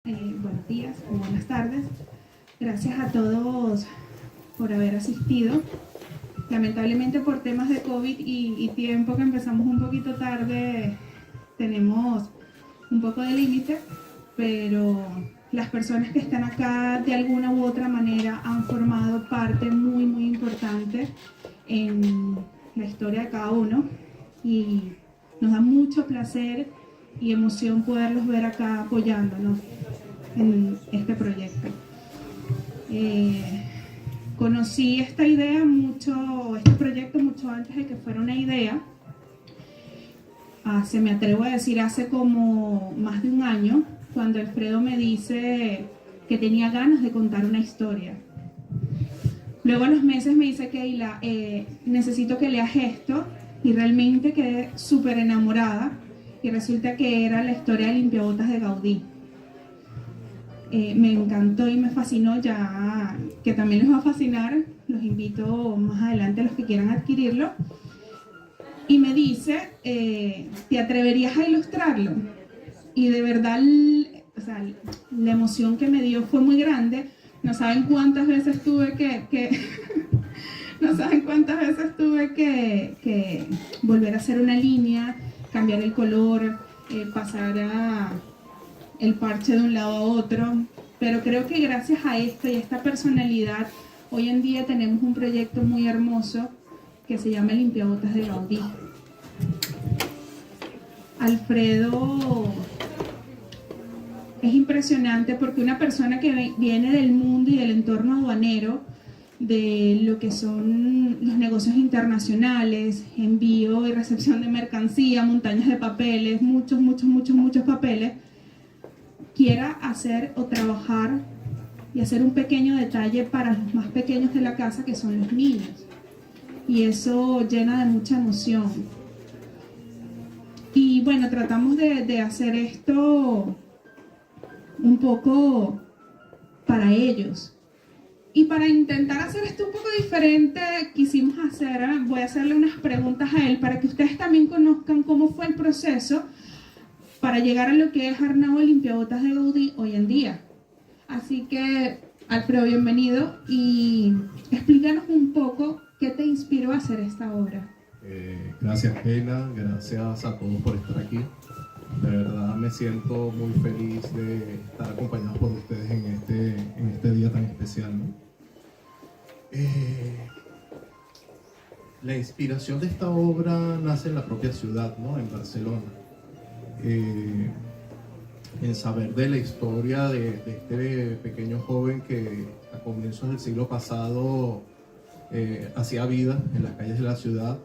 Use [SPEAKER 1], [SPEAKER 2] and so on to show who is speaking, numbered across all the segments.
[SPEAKER 1] Buenos días o buenas tardes. Gracias a todos por haber asistido. Lamentablemente por temas de COVID y tiempo que empezamos un poquito tarde, tenemos un poco de límite, pero las personas que están acá de alguna u otra manera han formado parte muy importante en la historia de cada uno y nos da mucho placer y emoción poderlos ver acá apoyándonos en este proyecto. Conocí esta idea este proyecto mucho antes de que fuera una idea. Me atrevo a decir hace como más de un año, cuando Alfredo me dice que tenía ganas de contar una historia. Luego a los meses me dice, Keila, necesito que leas esto, y realmente quedé súper enamorada, y resulta que era la historia de Limpiabotas de Gaudí. Me encantó y me fascinó, ya que también les va a fascinar, los invito más adelante a los que quieran adquirirlo. Y me dice, ¿te atreverías a ilustrarlo? Y de verdad, la emoción que me dio fue muy grande. No saben cuántas veces tuve no saben cuántas veces tuve que volver a hacer una línea, cambiar el color, pasar el parche de un lado a otro, pero creo que gracias a esto y a esta personalidad, hoy en día tenemos un proyecto muy hermoso que se llama Limpiabotas de Gaudí. Alfredo es impresionante porque una persona que viene del mundo y del entorno aduanero, de lo que son los negocios internacionales, envío y recepción de mercancía, montañas de papeles, muchos papeles, quiera hacer o trabajar y hacer un pequeño detalle para los más pequeños de la casa, que son los niños, y eso llena de mucha emoción. Y bueno, tratamos de hacer esto un poco para ellos, y para intentar hacer esto un poco diferente voy a hacerle unas preguntas a él para que ustedes también conozcan cómo fue el proceso para llegar a lo que es Arnau de Limpiabotas de Gaudí hoy en día. Así que, Alfredo, bienvenido, y explícanos un poco qué te inspiró a hacer esta obra.
[SPEAKER 2] Gracias, Keila, gracias a todos por estar aquí. De verdad me siento muy feliz de estar acompañado por ustedes en este día tan especial, ¿no? La inspiración de esta obra nace en la propia ciudad, ¿no? En Barcelona. En saber de la historia de este pequeño joven que a comienzos del siglo pasado hacía vida en las calles de la ciudad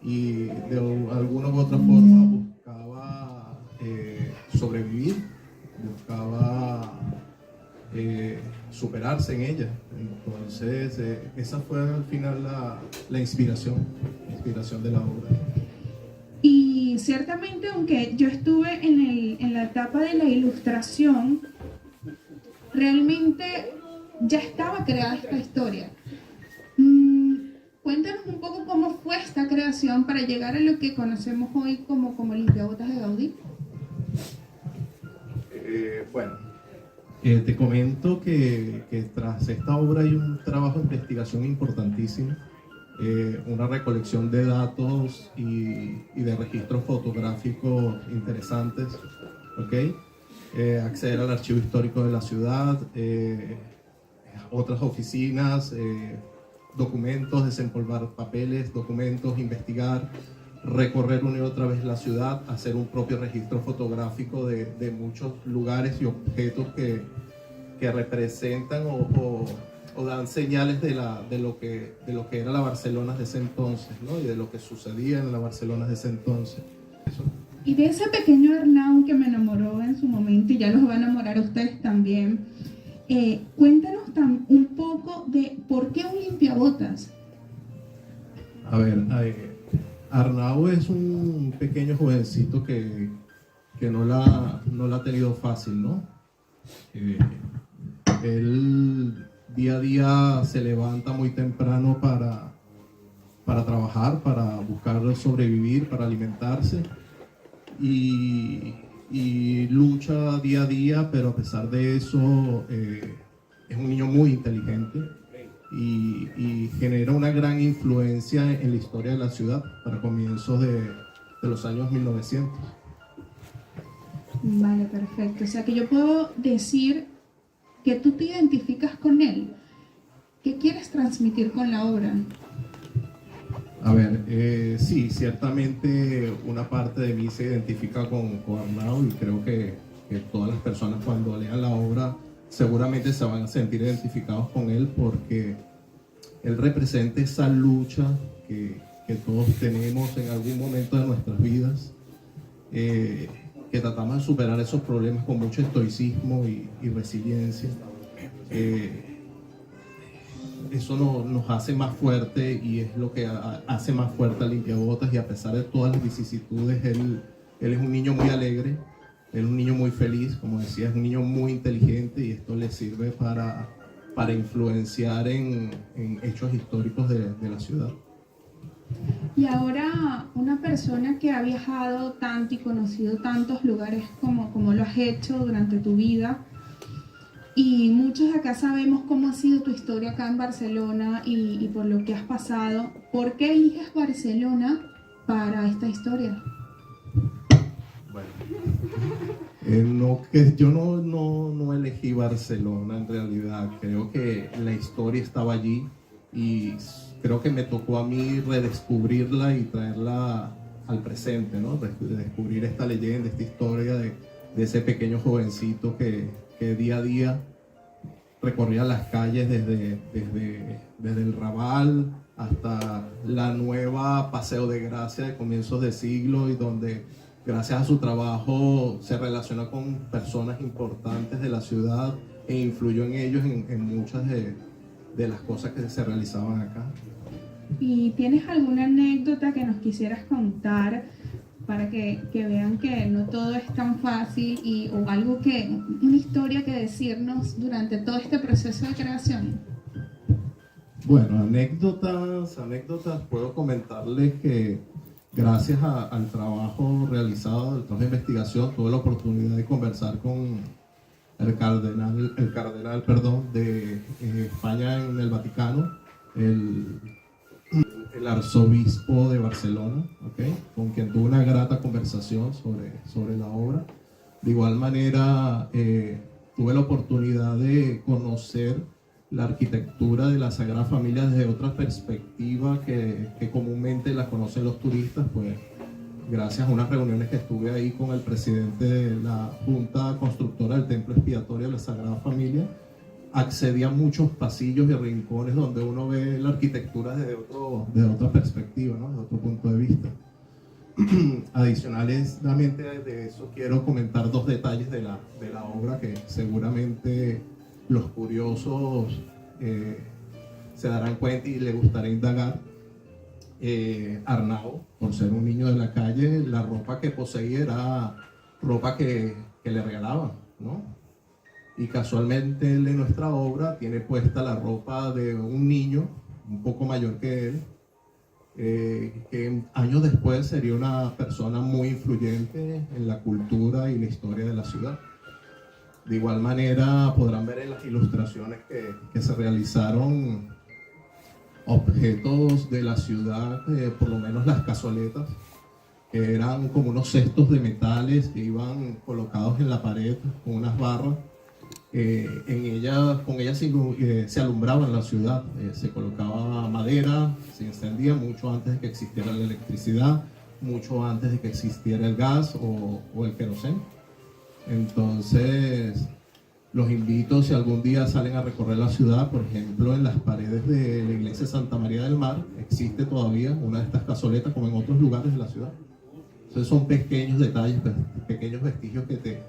[SPEAKER 2] y de alguna u otra forma buscaba sobrevivir, buscaba superarse en ella. Entonces esa fue al final la inspiración de la obra.
[SPEAKER 1] Y ciertamente, aunque yo estuve en la etapa de la ilustración, realmente ya estaba creada esta historia. Cuéntanos un poco cómo fue esta creación para llegar a lo que conocemos hoy como Limpiabotas de Gaudí.
[SPEAKER 2] Te comento que tras esta obra hay un trabajo de investigación importantísimo, una recolección de datos y de registros fotográficos interesantes, ¿okay? Acceder al archivo histórico de la ciudad, otras oficinas, documentos, desempolvar papeles, documentos, investigar, recorrer una y otra vez la ciudad, hacer un propio registro fotográfico de muchos lugares y objetos que representan o dan señales de lo que era la Barcelona de ese entonces, ¿no? Y de lo que sucedía en la Barcelona de ese entonces. Eso.
[SPEAKER 1] Y de ese pequeño Arnau que me enamoró en su momento, y ya los va a enamorar a ustedes también, cuéntanos un poco de por qué un limpiabotas.
[SPEAKER 2] A ver, Arnau es un pequeño jovencito que no la ha tenido fácil, ¿no? Él día a día se levanta muy temprano para trabajar, para buscar sobrevivir, para alimentarse, y y lucha día a día, pero a pesar de eso es un niño muy inteligente y genera una gran influencia en la historia de la ciudad para comienzos de los años 1900.
[SPEAKER 1] Vale, perfecto. O sea que yo puedo decir que tú te identificas con él. ¿Qué quieres transmitir con la obra?
[SPEAKER 2] A ver, sí, ciertamente una parte de mí se identifica con Arnau y creo que todas las personas cuando lean la obra seguramente se van a sentir identificados con él porque él representa esa lucha que todos tenemos en algún momento de nuestras vidas, que tratamos de superar esos problemas con mucho estoicismo y resiliencia. Eso nos hace más fuerte y es lo que hace más fuerte al limpiabotas, y a pesar de todas las vicisitudes, él es un niño muy alegre, él es un niño muy feliz, como decía, es un niño muy inteligente y esto le sirve para influenciar en hechos históricos de la ciudad.
[SPEAKER 1] Y ahora, una persona que ha viajado tanto y conocido tantos lugares como lo has hecho durante tu vida, y muchos acá sabemos cómo ha sido tu historia acá en Barcelona y por lo que has pasado, ¿por qué eliges Barcelona para esta historia?
[SPEAKER 2] Bueno, yo no elegí Barcelona en realidad, creo que la historia estaba allí y creo que me tocó a mí redescubrirla y traerla al presente, ¿no? Descubrir esta leyenda, esta historia de ese pequeño jovencito que día a día recorría las calles desde el Raval hasta la nueva Paseo de Gracia de comienzos de siglo, y donde gracias a su trabajo se relacionó con personas importantes de la ciudad e influyó en ellos en muchas de las cosas que se realizaban acá.
[SPEAKER 1] ¿Y tienes alguna anécdota que nos quisieras contar para que vean que no todo es tan fácil o una historia que decirnos durante todo este proceso de creación?
[SPEAKER 2] Bueno, anécdotas, puedo comentarles que gracias al trabajo realizado, al trabajo de investigación, tuve la oportunidad de conversar con el cardenal de España en el Vaticano, el arzobispo de Barcelona, ¿okay? Con quien tuve una grata conversación sobre la obra. De igual manera, tuve la oportunidad de conocer la arquitectura de la Sagrada Familia desde otra perspectiva que comúnmente la conocen los turistas, pues gracias a unas reuniones que estuve ahí con el presidente de la Junta Constructora del Templo Expiatorio de la Sagrada Familia, accedí a muchos pasillos y rincones donde uno ve la arquitectura desde otra perspectiva, ¿no? Desde otro punto de vista. Adicionalmente de eso, quiero comentar dos detalles de la obra que seguramente los curiosos se darán cuenta y les gustará indagar. Arnau, por ser un niño de la calle, la ropa que poseía era ropa que le regalaban, ¿no? Y casualmente él en nuestra obra tiene puesta la ropa de un niño un poco mayor que él, que años después sería una persona muy influyente en la cultura y la historia de la ciudad. De igual manera podrán ver en las ilustraciones que se realizaron objetos de la ciudad, por lo menos las cazoletas, que eran como unos cestos de metales que iban colocados en la pared con unas barras. Con ellas se alumbraba en la ciudad, se colocaba madera, se encendía mucho antes de que existiera la electricidad, mucho antes de que existiera el gas o el queroseno. Entonces, los invito, si algún día salen a recorrer la ciudad, por ejemplo, en las paredes de la iglesia de Santa María del Mar, existe todavía una de estas cazoletas, como en otros lugares de la ciudad. Entonces son pequeños detalles, pequeños vestigios que te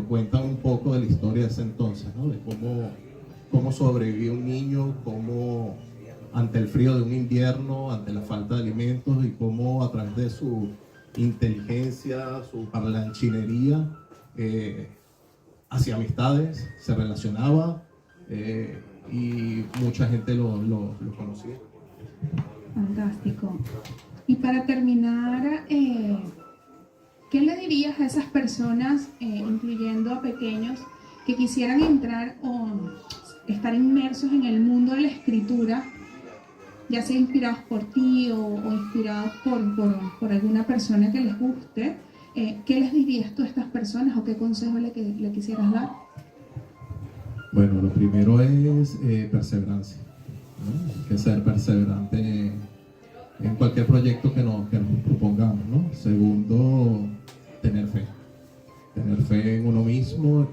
[SPEAKER 2] cuentan un poco de la historia de ese entonces, ¿no? De cómo sobrevivió un niño, cómo ante el frío de un invierno, ante la falta de alimentos, y cómo a través de su inteligencia, su parlanchinería, hacía amistades, se relacionaba y mucha gente lo conocía.
[SPEAKER 1] Fantástico. Y para terminar, ¿qué le dirías a esas personas, incluyendo a pequeños, que quisieran entrar o estar inmersos en el mundo de la escritura, ya sea inspirados por ti o inspirados por alguna persona que les guste? ¿Qué les dirías tú a estas personas o qué consejo le quisieras dar?
[SPEAKER 2] Bueno, lo primero es perseverancia, ¿no? Hay que ser perseverante en cualquier proyecto que nos propongamos, ¿no? Segundo, tener fe en uno mismo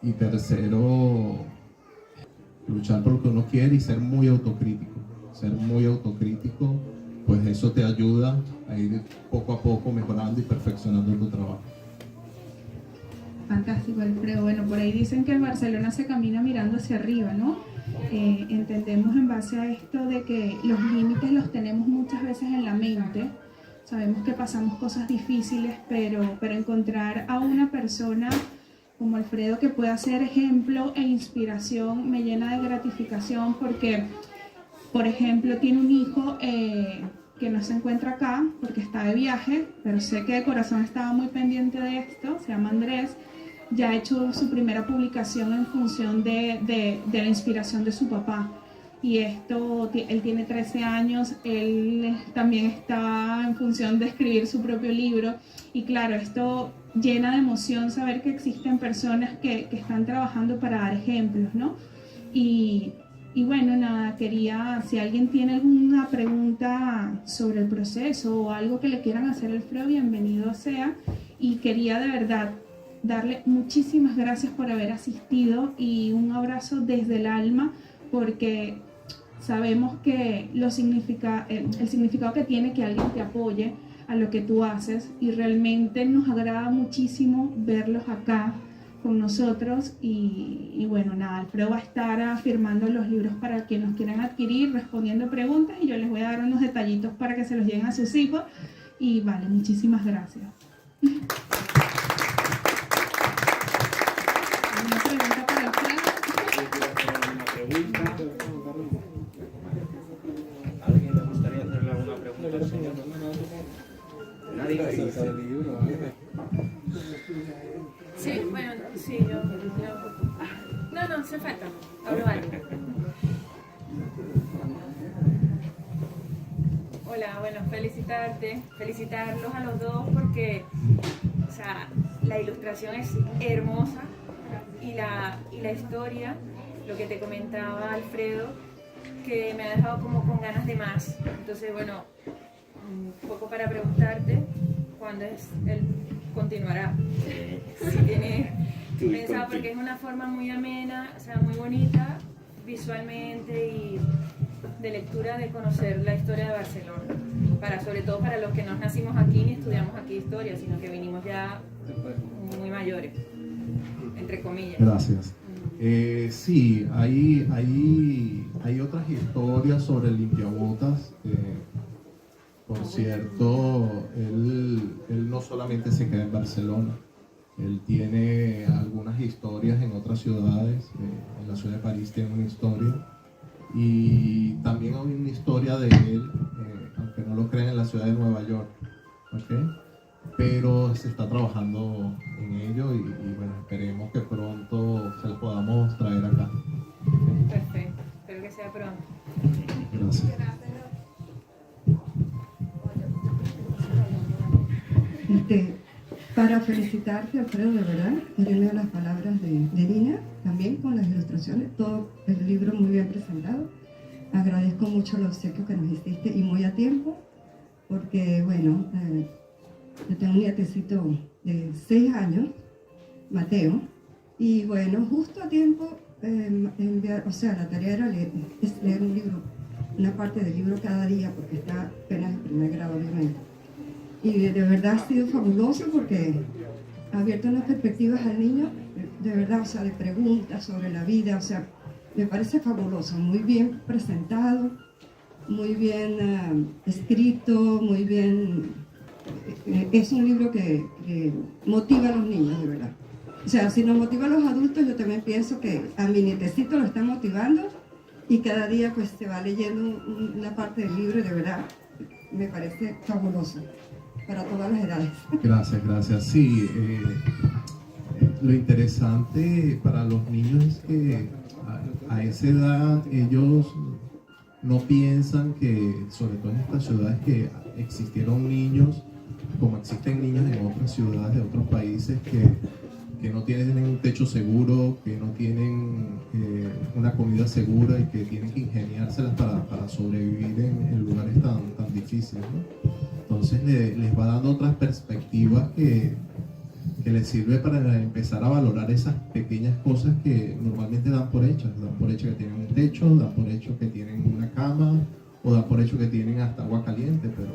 [SPEAKER 2] y tercero, luchar por lo que uno quiere y ser muy autocrítico. Ser muy autocrítico, pues eso te ayuda a ir poco a poco mejorando y perfeccionando tu trabajo.
[SPEAKER 1] Fantástico, Alfredo. Bueno, por ahí dicen que el Barcelona se camina mirando hacia arriba, ¿no? Entendemos en base a esto de que los límites los tenemos muchas veces en la mente. Sabemos que pasamos cosas difíciles, pero encontrar a una persona como Alfredo que pueda ser ejemplo e inspiración me llena de gratificación porque, por ejemplo, tiene un hijo que no se encuentra acá porque está de viaje, pero sé que de corazón estaba muy pendiente de esto, se llama Andrés. Ya ha hecho su primera publicación en función de la inspiración de su papá. Y él tiene 13 años, él también está en función de escribir su propio libro. Y claro, esto llena de emoción saber que existen personas que están trabajando para dar ejemplos, ¿no? Y bueno, nada, si alguien tiene alguna pregunta sobre el proceso o algo que le quieran hacer a Alfredo, bienvenido sea. Y quería de verdad darle muchísimas gracias por haber asistido y un abrazo desde el alma, porque sabemos que el significado que tiene que alguien te apoye a lo que tú haces, y realmente nos agrada muchísimo verlos acá con nosotros. Y bueno, nada, Alfredo va a estar firmando los libros para quienes los quieran adquirir, respondiendo preguntas, y yo les voy a dar unos detallitos para que se los lleven a sus hijos. Y vale, muchísimas gracias. ¿Alguna pregunta para Alfredo?
[SPEAKER 3] ¿Alguna pregunta? ¿Alguien le gustaría hacerle alguna pregunta al señor? ¿Nadie?
[SPEAKER 4] Sí, bueno, sí, yo. No, hace falta. Hablo algo. Hola, bueno, felicitarlos a los dos porque, o sea, la ilustración es hermosa y la historia, lo que te comentaba Alfredo, que me ha dejado como con ganas de más. Entonces, bueno, un poco para preguntarte cuándo él continuará. Si tiene pensado, porque es una forma muy amena, o sea, muy bonita visualmente y de lectura, de conocer la historia de Barcelona, sobre todo para los que no nacimos aquí ni estudiamos aquí historia, sino que vinimos ya muy mayores, entre comillas.
[SPEAKER 2] Gracias. Sí, hay otras historias sobre el limpiabotas. Por cierto, él no solamente se queda en Barcelona, él tiene algunas historias en otras ciudades. En la ciudad de París tiene una historia, y también hay una historia de él, aunque no lo crean, en la ciudad de Nueva York, ¿okay? Pero se está trabajando en ello y bueno, esperemos que pronto se lo podamos traer acá.
[SPEAKER 4] Perfecto, espero que sea pronto.
[SPEAKER 2] Gracias.
[SPEAKER 5] Para felicitarte, Alfredo, de verdad, he leído las palabras de Nina, también con las ilustraciones, todo el libro muy bien presentado. Agradezco mucho los obsequios que nos hiciste y muy a tiempo, porque bueno, yo tengo un nietecito de 6 años, Mateo, y bueno, justo a tiempo la tarea era leer un libro, una parte del libro cada día, porque está apenas en primer grado, obviamente. Y de verdad ha sido fabuloso porque ha abierto unas perspectivas al niño, de verdad, o sea, de preguntas sobre la vida, o sea, me parece fabuloso, muy bien presentado, muy bien escrito, muy bien. Es un libro que motiva a los niños, de verdad. O sea, si nos motiva a los adultos, yo también pienso que a mi nietecito lo está motivando, y cada día pues se va leyendo una parte del libro, y de verdad me parece fabuloso. para todas las edades.
[SPEAKER 2] Gracias, gracias. Sí, lo interesante para los niños es que a esa edad ellos no piensan que, sobre todo en estas ciudades, que existieron niños, como existen niños en otras ciudades de otros países que no tienen un techo seguro, que no tienen una comida segura y que tienen que ingeniárselas para sobrevivir en lugares tan difíciles, ¿no? Entonces les va dando otras perspectivas que les sirve para empezar a valorar esas pequeñas cosas que normalmente dan por hechas. Dan por hecho que tienen un techo, dan por hecho que tienen una cama, o dan por hecho que tienen hasta agua caliente, pero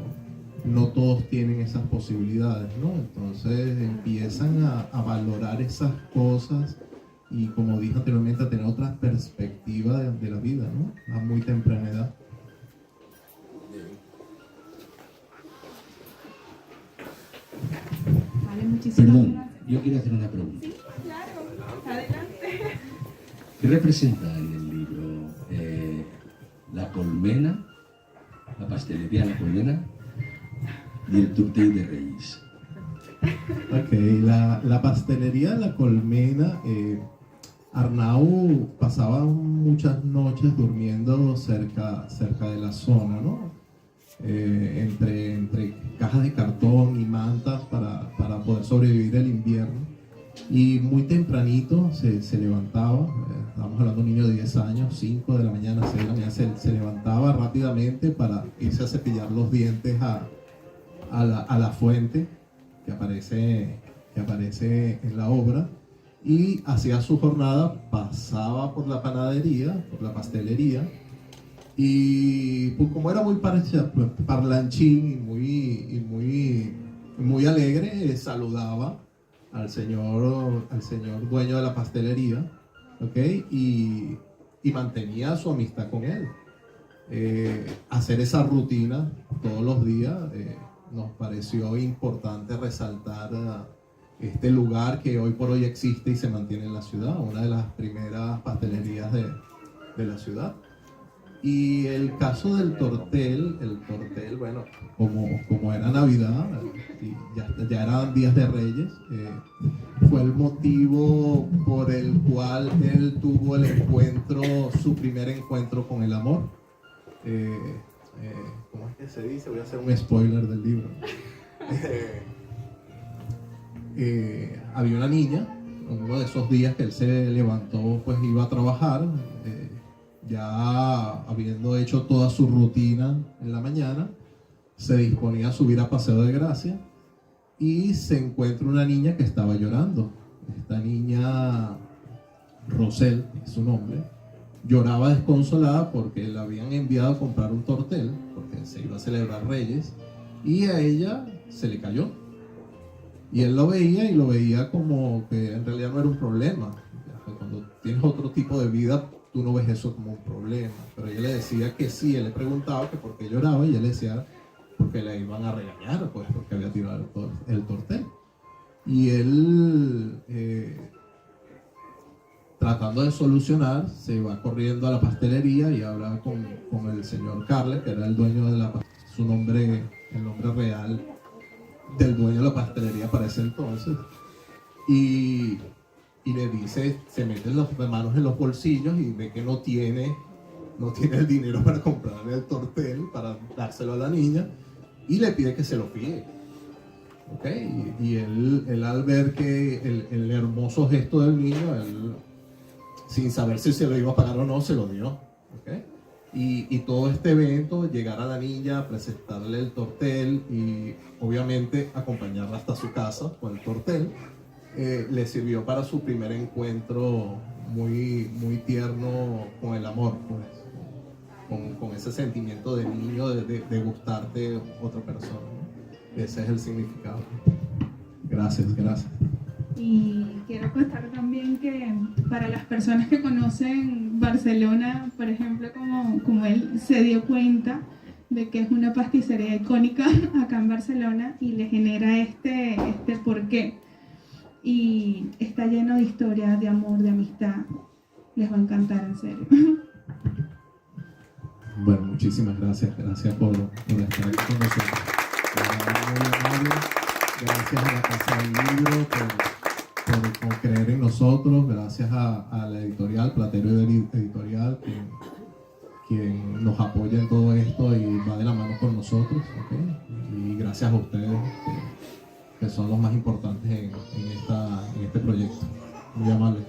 [SPEAKER 2] no todos tienen esas posibilidades, ¿no? Entonces empiezan a valorar esas cosas y, como dije anteriormente, a tener otras perspectivas de la vida, ¿no? A muy temprana edad.
[SPEAKER 1] Vale, muchísimas
[SPEAKER 6] Perdón,
[SPEAKER 1] gracias.
[SPEAKER 6] yo quiero hacer una pregunta.
[SPEAKER 1] Sí, claro, adelante.
[SPEAKER 6] ¿Qué representa en el libro la colmena, la pastelería La Colmena y el Tortell de Reyes?
[SPEAKER 2] Ok, la pastelería La Colmena, Arnau pasaba muchas noches durmiendo cerca de la zona, ¿no? Entre cajas de cartón y mantas para poder sobrevivir el invierno. Y muy tempranito se levantaba, estamos hablando de un niño de 10 años, 5 de la mañana, 6 de la mañana, se levantaba rápidamente para irse a cepillar los dientes a la fuente que aparece en la obra, y hacía su jornada, pasaba por la panadería, por la pastelería, y pues, como era muy parlanchín y muy alegre, saludaba al señor dueño de la pastelería, ¿ok? Y mantenía su amistad con él. Hacer esa rutina todos los días nos pareció importante resaltar este lugar que hoy por hoy existe y se mantiene en la ciudad, una de las primeras pastelerías de la ciudad. Y el caso del tortel, bueno, como era Navidad y ya eran días de Reyes, fue el motivo por el cual él tuvo su primer encuentro con el amor. ¿Cómo es que se dice? Voy a hacer un spoiler del libro. Había una niña, uno de esos días que él se levantó, pues iba a trabajar, ya habiendo hecho toda su rutina en la mañana, se disponía a subir a Paseo de Gracia y se encuentra una niña que estaba llorando. Esta niña, Rosel, es su nombre, lloraba desconsolada porque la habían enviado a comprar un tortel, porque se iba a celebrar Reyes, y a ella se le cayó. Y él lo veía como que en realidad no era un problema. Cuando tienes otro tipo de vida, tú no ves eso como un problema. Pero ella le decía que sí, él le preguntaba que por qué lloraba, y él le decía porque la iban a regañar, pues porque había tirado el tortel. Y él, tratando de solucionar, se va corriendo a la pastelería y habla con el señor Carle, que era el dueño de la pastelería, el nombre real del dueño de la pastelería para ese entonces. Y le dice, se mete las manos en los bolsillos y ve que no tiene el dinero para comprarle el tortel, para dárselo a la niña, y le pide que se lo fíe. ¿Okay? Y él al ver que el hermoso gesto del niño, él, sin saber si se lo iba a pagar o no, se lo dio. ¿Okay? Y todo este evento, llegar a la niña, presentarle el tortel y obviamente acompañarla hasta su casa con el tortel, le sirvió para su primer encuentro muy, muy tierno con el amor, pues, con ese sentimiento de niño de gustarte otra persona, ¿no? Ese es el significado. Gracias.
[SPEAKER 1] Y quiero contar también que para las personas que conocen Barcelona, por ejemplo, como él se dio cuenta de que es una pasticcería icónica acá en Barcelona y le genera este porqué. Y está lleno de historias, de amor, de amistad. Les va a encantar, en serio.
[SPEAKER 2] Bueno, muchísimas gracias por estar aquí con nosotros. Muy amable. gracias a la Casa del Libro por creer en nosotros, gracias a la editorial, Platero Editorial, quien nos apoya en todo esto y va de la mano con nosotros, ¿okay? Y gracias a ustedes, que son los más importantes en este proyecto. Muy amables.